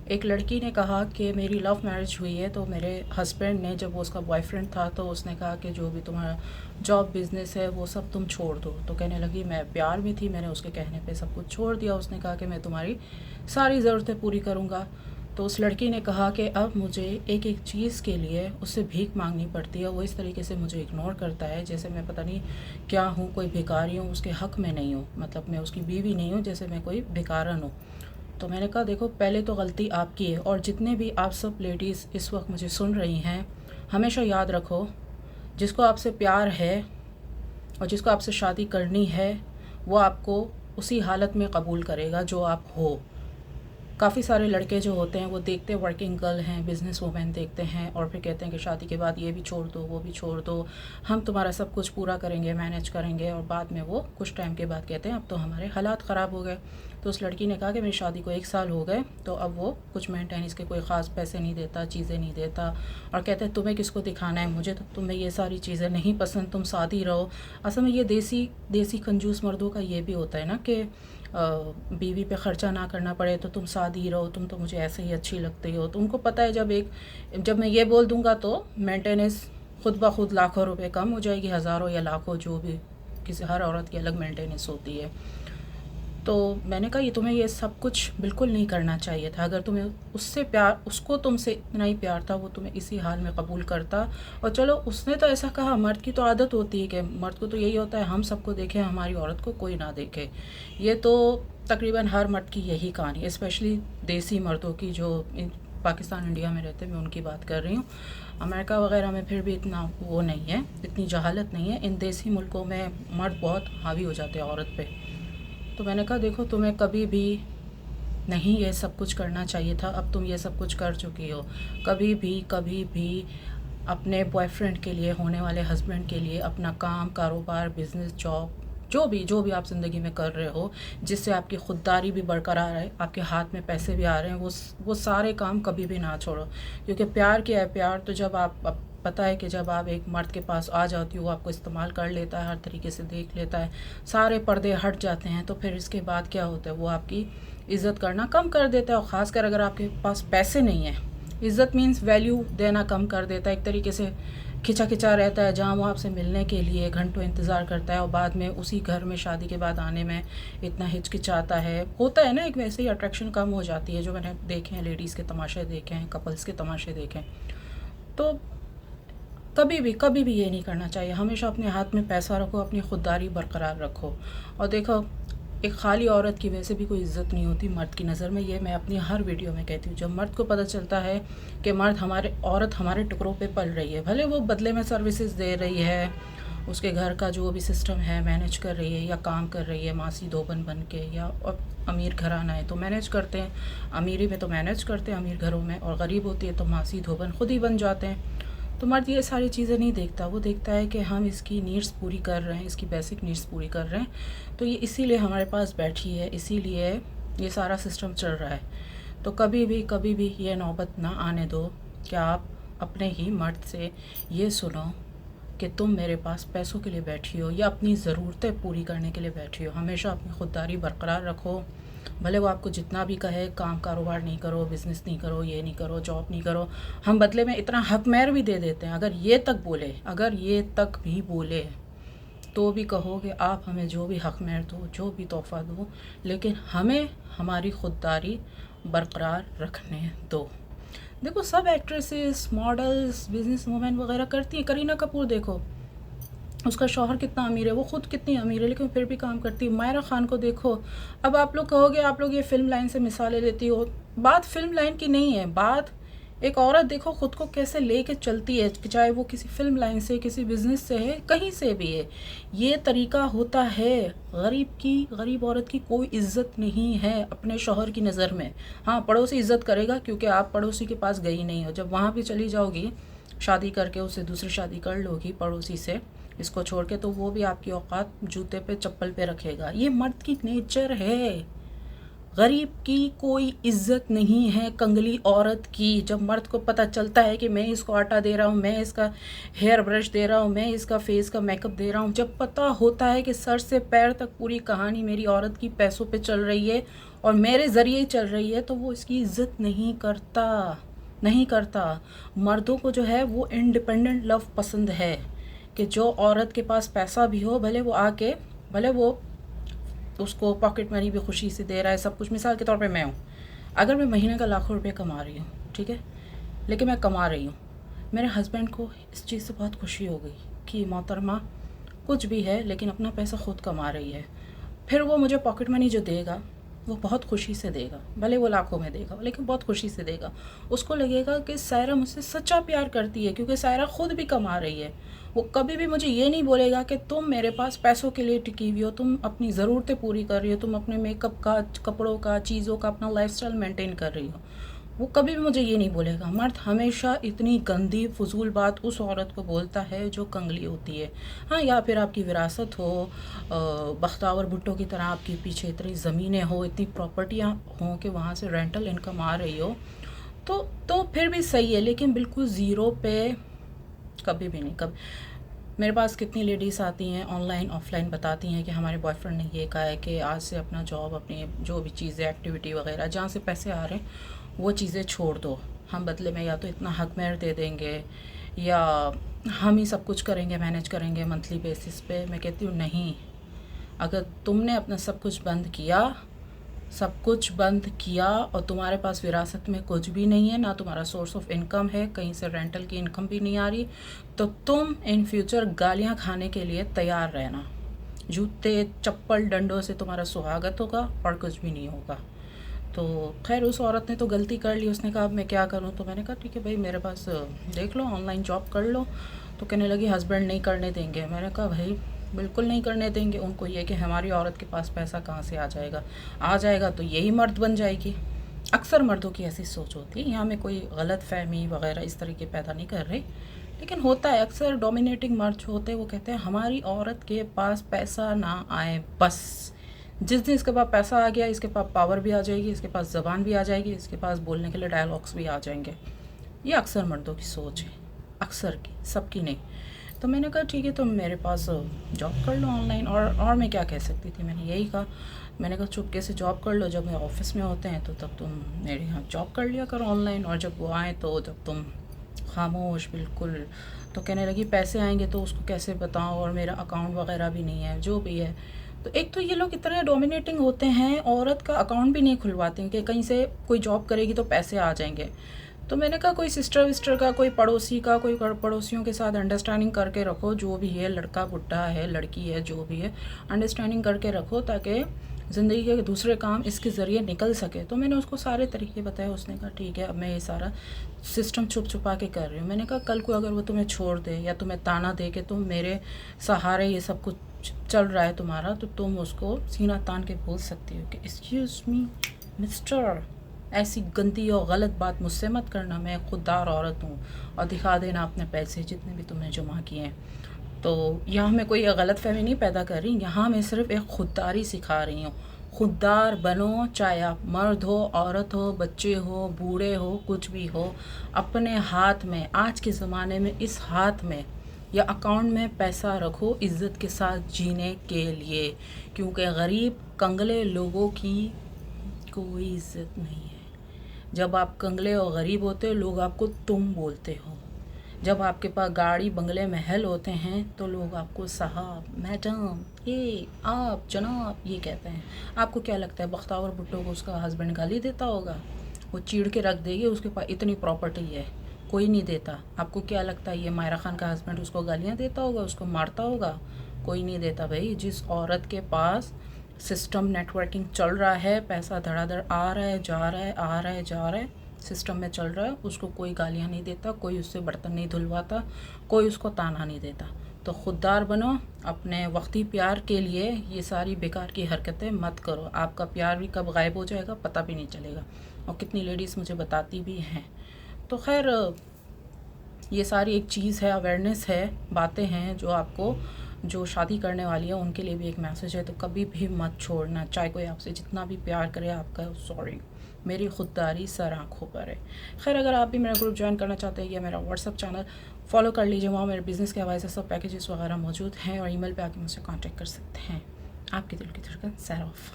ایک لڑکی نے کہا کہ میری لو میرج ہوئی ہے، تو میرے ہسبینڈ نے، جب وہ اس کا بوائے فرینڈ تھا، تو اس نے کہا کہ جو بھی تمہارا جاب بزنس ہے وہ سب تم چھوڑ دو. تو کہنے لگی میں پیار میں تھی، میں نے اس کے کہنے پہ سب کچھ چھوڑ دیا. اس نے کہا کہ میں تمہاری ساری ضرورتیں پوری کروں گا. تو اس لڑکی نے کہا کہ اب مجھے ایک ایک چیز کے لیے اس سے بھیک مانگنی پڑتی ہے. وہ اس طریقے سے مجھے اگنور کرتا ہے جیسے میں پتہ نہیں کیا ہوں، کوئی بھکاری ہوں، اس کے حق میں نہیں ہوں، مطلب میں اس کی بیوی نہیں ہوں، جیسے میں کوئی بھکارن ہوں. تو میں نے کہا دیکھو، پہلے تو غلطی آپ کی ہے، اور جتنے بھی آپ سب لیڈیز اس وقت مجھے سن رہی ہیں، ہمیشہ یاد رکھو، جس کو آپ سے پیار ہے اور جس کو آپ سے شادی کرنی ہے، وہ آپ کو اسی حالت میں قبول کرے گا جو آپ ہو. کافی سارے لڑکے جو ہوتے ہیں وہ دیکھتے ورکنگ گرل ہیں، بزنس وومین دیکھتے ہیں، اور پھر کہتے ہیں کہ شادی کے بعد یہ بھی چھوڑ دو، وہ بھی چھوڑ دو، ہم تمہارا سب کچھ پورا کریں گے، مینیج کریں گے، اور بعد میں وہ کچھ ٹائم کے بعد کہتے ہیں اب تو ہمارے حالات خراب ہو گئے. تو اس لڑکی نے کہا کہ میری شادی کو 1 سال ہو گئے، تو اب وہ کچھ مینٹیننس کے کوئی خاص پیسے نہیں دیتا، چیزیں نہیں دیتا، اور کہتے ہیں تمہیں کس کو دکھانا ہے، مجھے تو تمہیں یہ ساری چیزیں نہیں پسند، تم سادی رہو. اصل میں یہ دیسی کنجوس مردوں کا یہ بھی ہوتا ہے نا کہ بیوی پہ خرچہ نہ کرنا پڑے تو تم سادی رہو، تم تو مجھے ایسے ہی اچھی لگتی ہو. تو ان کو پتہ ہے جب میں یہ بول دوں گا تو مینٹیننس خود بخود لاکھوں روپے کم ہو جائے گی، ہزاروں یا لاکھوں، جو بھی کسی ہر عورت کی الگ مینٹیننس ہوتی ہے. تو میں نے کہا یہ تمہیں یہ سب کچھ بالکل نہیں کرنا چاہیے تھا. اگر تمہیں اس کو تم سے اتنا ہی پیار تھا، وہ تمہیں اسی حال میں قبول کرتا. اور چلو اس نے تو ایسا کہا، مرد کی تو عادت ہوتی ہے کہ مرد کو تو یہی ہوتا ہے ہم سب کو دیکھیں، ہماری عورت کو کوئی نہ دیکھے. یہ تو تقریباً ہر مرد کی یہی کہانی ہے، اسپیشلی دیسی مردوں کی جو پاکستان انڈیا میں رہتے ہیں، میں ان کی بات کر رہی ہوں. امریکہ وغیرہ میں پھر بھی اتنا وہ نہیں ہے، اتنی جہالت نہیں ہے. ان دیسی ملکوں میں مرد بہت حاوی ہو جاتے ہیں عورت پہ. تو میں نے کہا دیکھو، تمہیں کبھی بھی نہیں یہ سب کچھ کرنا چاہیے تھا، اب تم یہ سب کچھ کر چکی ہو. کبھی بھی اپنے بوائے فرینڈ کے لیے، ہونے والے ہسبینڈ کے لیے، اپنا کام، کاروبار، بزنس، جاب، جو بھی آپ زندگی میں کر رہے ہو، جس سے آپ کی خودداری بھی برقرار ہے، آپ کے ہاتھ میں پیسے بھی آ رہے ہیں، وہ سارے کام کبھی بھی نہ چھوڑو. کیونکہ پیار کیا ہے؟ پیار تو جب آپ پتہ ہے کہ جب آپ ایک مرد کے پاس آ جاتی ہو، وہ آپ کو استعمال کر لیتا ہے، ہر طریقے سے دیکھ لیتا ہے، سارے پردے ہٹ جاتے ہیں، تو پھر اس کے بعد کیا ہوتا ہے؟ وہ آپ کی عزت کرنا کم کر دیتا ہے. اور خاص کر اگر آپ کے پاس پیسے نہیں ہیں، عزت مینس ویلیو دینا کم کر دیتا ہے. ایک طریقے سے کھچا رہتا ہے، جہاں وہ آپ سے ملنے کے لیے گھنٹوں انتظار کرتا ہے، اور بعد میں اسی گھر میں شادی کے بعد آنے میں اتنا ہچکچاتا ہے. ہوتا ہے نا، ایک ویسے ہی اٹریکشن کم ہو جاتی ہے، جو میں نے دیکھے ہیں، لیڈیز کے تماشے دیکھے ہیں، کپلز کے تماشے دیکھے ہیں. تو کبھی بھی یہ نہیں کرنا چاہیے. ہمیشہ اپنے ہاتھ میں پیسہ رکھو، اپنی خودداری برقرار رکھو. اور دیکھو، ایک خالی عورت کی ویسے بھی کوئی عزت نہیں ہوتی مرد کی نظر میں. یہ میں اپنی ہر ویڈیو میں کہتی ہوں. جب مرد کو پتہ چلتا ہے کہ عورت ہمارے ٹکڑوں پہ پل رہی ہے، بھلے وہ بدلے میں سروسز دے رہی ہے، اس کے گھر کا جو بھی سسٹم ہے مینیج کر رہی ہے، یا کام کر رہی ہے ماسی دھوبن بن کے، یا امیر گھرانہ ہے تو مینیج کرتے ہیں، امیری میں تو مینیج کرتے ہیں امیر گھروں میں، اور غریب ہوتی ہے تو ماسی دھوبن خود ہی بن جاتے ہیں. تو مرد یہ ساری چیزیں نہیں دیکھتا. وہ دیکھتا ہے کہ ہم اس کی نیڈس پوری کر رہے ہیں، اس کی بیسک نیڈس پوری کر رہے ہیں، تو یہ اسی لیے ہمارے پاس بیٹھی ہے، اسی لیے یہ سارا سسٹم چل رہا ہے. تو کبھی بھی یہ نوبت نہ آنے دو کہ آپ اپنے ہی مرد سے یہ سنو کہ تم میرے پاس پیسوں کے لیے بیٹھی ہو یا اپنی ضرورتیں پوری کرنے کے لیے بیٹھی ہو. ہمیشہ اپنی خودداری برقرار رکھو. بھلے وہ آپ کو جتنا بھی کہے کام کاروبار نہیں کرو، بزنس نہیں کرو، یہ نہیں کرو، جاب نہیں کرو، ہم بدلے میں اتنا حق مہر بھی دے دیتے ہیں. اگر یہ تک بھی بولے تو بھی کہو کہ آپ ہمیں جو بھی حق مہر دو، جو بھی تحفہ دو، لیکن ہمیں ہماری خودداری برقرار رکھنے دو. دیکھو، سب ایکٹریسز، ماڈلز، بزنس وومن وغیرہ کرتی ہیں. کرینہ کپور دیکھو، اس کا شوہر کتنا امیر ہے، وہ خود کتنی امیر ہے، لیکن پھر بھی کام کرتی ہے. مائرہ خان کو دیکھو. اب آپ لوگ کہو گے آپ لوگ یہ فلم لائن سے مثالیں لیتی ہو. بات فلم لائن کی نہیں ہے، بات ایک عورت دیکھو خود کو کیسے لے کے چلتی ہے، چاہے وہ کسی فلم لائن سے، کسی بزنس سے ہے، کہیں سے بھی ہے. یہ طریقہ ہوتا ہے. غریب عورت کی کوئی عزت نہیں ہے اپنے شوہر کی نظر میں. ہاں، پڑوسی عزت کرے گا کیونکہ آپ پڑوسی کے پاس گئی نہیں ہو. جب وہاں بھی چلی جاؤ گی، شادی کر کے اس سے دوسری شادی کر لو گی پڑوسی سے، اس کو چھوڑ کے، تو وہ بھی آپ کی اوقات جوتے پہ چپل پہ رکھے گا. یہ مرد کی نیچر ہے. غریب کی کوئی عزت نہیں ہے کنگلی عورت کی. جب مرد کو پتہ چلتا ہے کہ میں اس کو آٹا دے رہا ہوں، میں اس کا ہیئر برش دے رہا ہوں، میں اس کا فیس کا میک اپ دے رہا ہوں، جب پتہ ہوتا ہے کہ سر سے پیر تک پوری کہانی میری عورت کی پیسوں پہ چل رہی ہے اور میرے ذریعے چل رہی ہے، تو وہ اس کی عزت نہیں کرتا. مردوں کو جو ہے وہ انڈیپینڈنٹ لو پسند ہے کہ جو عورت کے پاس پیسہ بھی ہو، بھلے وہ اس کو پاکٹ منی بھی خوشی سے دے رہا ہے سب کچھ. مثال کے طور پہ میں ہوں، اگر میں مہینے کا لاکھوں روپے کما رہی ہوں، ٹھیک ہے، لیکن میں کما رہی ہوں، میرے ہسبینڈ کو اس چیز سے بہت خوشی ہو گئی کہ محترمہ کچھ بھی ہے لیکن اپنا پیسہ خود کما رہی ہے. پھر وہ مجھے پاکٹ منی جو دے گا وہ بہت خوشی سے دے گا، بھلے وہ لاکھوں میں دے گا لیکن بہت خوشی سے دے گا. اس کو لگے گا کہ سائرہ مجھ سے سچا پیار کرتی ہے کیونکہ سائرہ خود بھی کما رہی ہے. وہ کبھی بھی مجھے یہ نہیں بولے گا کہ تم میرے پاس پیسوں کے لیے ٹکی ہوئی ہو، تم اپنی ضرورتیں پوری کر رہی ہو، تم اپنے میک اپ کا، کپڑوں کا، چیزوں کا، اپنا لائف سٹائل مینٹین کر رہی ہو. وہ کبھی بھی مجھے یہ نہیں بولے گا. مرد ہمیشہ اتنی گندی فضول بات اس عورت کو بولتا ہے جو کنگلی ہوتی ہے. ہاں، یا پھر آپ کی وراثت ہو، بختاور بھٹو کی طرح آپ کے پیچھے اتنی زمینیں ہو، اتنی پراپرٹیاں ہوں کہ وہاں سے رینٹل انکم آ رہی ہو، تو پھر بھی صحیح ہے، لیکن بالکل زیرو پہ کبھی بھی نہیں. میرے پاس کتنی لیڈیز آتی ہیں آن لائن آف لائن، بتاتی ہیں کہ ہمارے بوائے فرینڈ نے یہ کہا ہے کہ آج سے اپنا جاب، اپنی جو بھی چیزیں، ایکٹیویٹی وغیرہ جہاں سے پیسے آ رہے ہیں وہ چیزیں چھوڑ دو، ہم بدلے میں یا تو اتنا حق مہر دے دیں گے یا ہم ہی سب کچھ کریں گے، مینیج کریں گے منتھلی بیسس پہ. میں کہتی ہوں نہیں، اگر تم نے اپنا سب کچھ بند کیا اور تمہارے پاس وراثت میں کچھ بھی نہیں ہے، نہ تمہارا سورس آف انکم ہے، کہیں سے رینٹل کی انکم بھی نہیں آ رہی، تو تم ان فیوچر گالیاں کھانے کے لیے تیار رہنا. جوتے چپل ڈنڈوں سے تمہارا سہاگت ہوگا اور کچھ بھی نہیں ہوگا. تو خیر اس عورت نے تو غلطی کر لی، اس نے کہا اب میں کیا کروں. تو میں نے کہا ٹھیک ہے بھائی، میرے پاس دیکھ لو، آن لائن جاب کر لو. تو کہنے لگی ہسبینڈ نہیں کرنے دیں گے. میں نے کہا بھائی بالکل نہیں کرنے دیں گے. ان کو یہ کہ ہماری عورت کے پاس پیسہ کہاں سے آ جائے گا تو یہی مرد بن جائے گی. اکثر مردوں کی ایسی سوچ ہوتی ہے. یہاں میں کوئی غلط فہمی وغیرہ اس طریقے پیدا نہیں کر رہی، لیکن ہوتا ہے اکثر ڈومینیٹنگ مرد جو ہوتے ہیں وہ کہتے ہیں ہماری عورت کے پاس پیسہ نہ آئے بس. جس دن اس کے پاس پیسہ آ گیا، اس کے پاس پاور بھی آ جائے گی، اس کے پاس زبان بھی آ جائے گی، اس کے پاس بولنے کے لیے ڈائلاگس بھی آ جائیں گے. یہ اکثر مردوں کی سوچ ہے، اکثر کی، سب کی نہیں. تو میں نے کہا ٹھیک ہے تم میرے پاس جاب کر لو آن لائن. اور میں کیا کہہ سکتی تھی، میں نے یہی کہا. میں نے کہا چپکے سے جاب کر لو، جب میں آفس میں ہوتے ہیں تو تب تم میرے یہاں جاب کر لیا کرو آن لائن، اور جب وہ آئیں تو جب تم خاموش بالکل. تو کہنے لگی پیسے آئیں گے تو اس کو کیسے بتاؤں، اور میرا اکاؤنٹ وغیرہ بھی نہیں ہے، جو بھی ہے. تو ایک تو یہ لوگ اتنے ڈومینیٹنگ ہوتے ہیں، عورت کا اکاؤنٹ بھی نہیں کھلواتے ہیں کہ کہیں سے کوئی جاب کرے گی تو پیسے آ جائیں گے. تو میں نے کہا کوئی سسٹر وسٹر کا، کوئی پڑوسی کا، کوئی پڑوسیوں کے ساتھ انڈرسٹینڈنگ کر کے رکھو، جو بھی ہے، لڑکا بڈھا ہے، لڑکی ہے، جو بھی ہے، انڈرسٹینڈنگ کر کے رکھو تاکہ زندگی کے دوسرے کام اس کے ذریعے نکل سکے. تو میں نے اس کو سارے طریقے بتائے. اس نے کہا ٹھیک ہے اب میں یہ سارا سسٹم چھپ چھپا کے کر رہی ہوں. میں نے کہا کل کو اگر وہ تمہیں چھوڑ دے یا تمہیں تانا دے کہ تم میرے سہارے یہ سب کچھ چل رہا ہے تمہارا، تو تم اس کو سینہ تان کے بول سکتی ہو کہ ایکسکیوز می مسٹر، ایسی گندی اور غلط بات مجھ سے مت کرنا، میں خوددار عورت ہوں، اور دکھا دینا اپنے پیسے جتنے بھی تم نے جمع کیے ہیں. تو یہاں میں کوئی غلط فہمی نہیں پیدا کر رہی، یہاں میں صرف ایک خودداری سکھا رہی ہوں. خوددار بنو، چاہے آپ مرد ہو، عورت ہو، بچے ہو، بوڑھے ہو، کچھ بھی ہو. اپنے ہاتھ میں، آج کے زمانے میں اس ہاتھ میں یا اکاؤنٹ میں پیسہ رکھو عزت کے ساتھ جینے کے لیے، کیونکہ غریب کنگلے لوگوں کی کوئی عزت نہیں ہے. جب آپ کنگلے اور غریب ہوتے ہو، لوگ آپ کو تم بولتے ہو. جب آپ کے پاس گاڑی بنگلے محل ہوتے ہیں تو لوگ آپ کو صاحب، میڈم، یہ آپ، جناب یہ کہتے ہیں. آپ کو کیا لگتا ہے بختاور بھٹو کو اس کا ہسبینڈ گالی دیتا ہوگا؟ وہ چیڑ کے رکھ دے گی، اس کے پاس اتنی پراپرٹی ہے، کوئی نہیں دیتا. آپ کو کیا لگتا ہے یہ مائرہ خان کا ہسبینڈ اس کو گالیاں دیتا ہوگا، اس کو مارتا ہوگا؟ کوئی نہیں دیتا بھائی. جس عورت کے پاس سسٹم نیٹ ورکنگ چل رہا ہے، پیسہ دھڑا دھڑ آ رہا ہے، جا رہا ہے، آ رہا ہے، جا رہا ہے، سسٹم میں چل رہا ہے، اس کو کوئی گالیاں نہیں دیتا، کوئی اس سے برتن نہیں دھلواتا، کوئی اس کو تانا نہیں دیتا. تو خوددار بنو. اپنے وقتی پیار کے لیے یہ ساری بیکار کی حرکتیں مت کرو. آپ کا پیار بھی کب غائب ہو جائے گا پتہ بھی نہیں چلے گا، اور کتنی لیڈیز مجھے بتاتی بھی ہیں. تو خیر یہ ساری ایک چیز ہے، اویئرنیس ہے، باتیں ہیں جو آپ کو جو شادی کرنے والی ہے ان کے لیے بھی ایک میسیج ہے، تو کبھی بھی مت چھوڑنا، چاہے کوئی آپ سے جتنا بھی پیار کرے، آپ کا سوری میری خودداری سر آنکھوں پر ہے۔ خیر، اگر آپ بھی میرا گروپ جوائن کرنا چاہتے ہیں یا میرا واٹس ایپ چینل فالو کر لیجیے، وہاں میرے بزنس کے حوالے سے سب پیکیجز وغیرہ موجود ہیں، اور ای میل پہ آ کے مجھ سے کانٹیکٹ کر سکتے ہیں۔ آپ کی دل کی دھڑکن سیر آف۔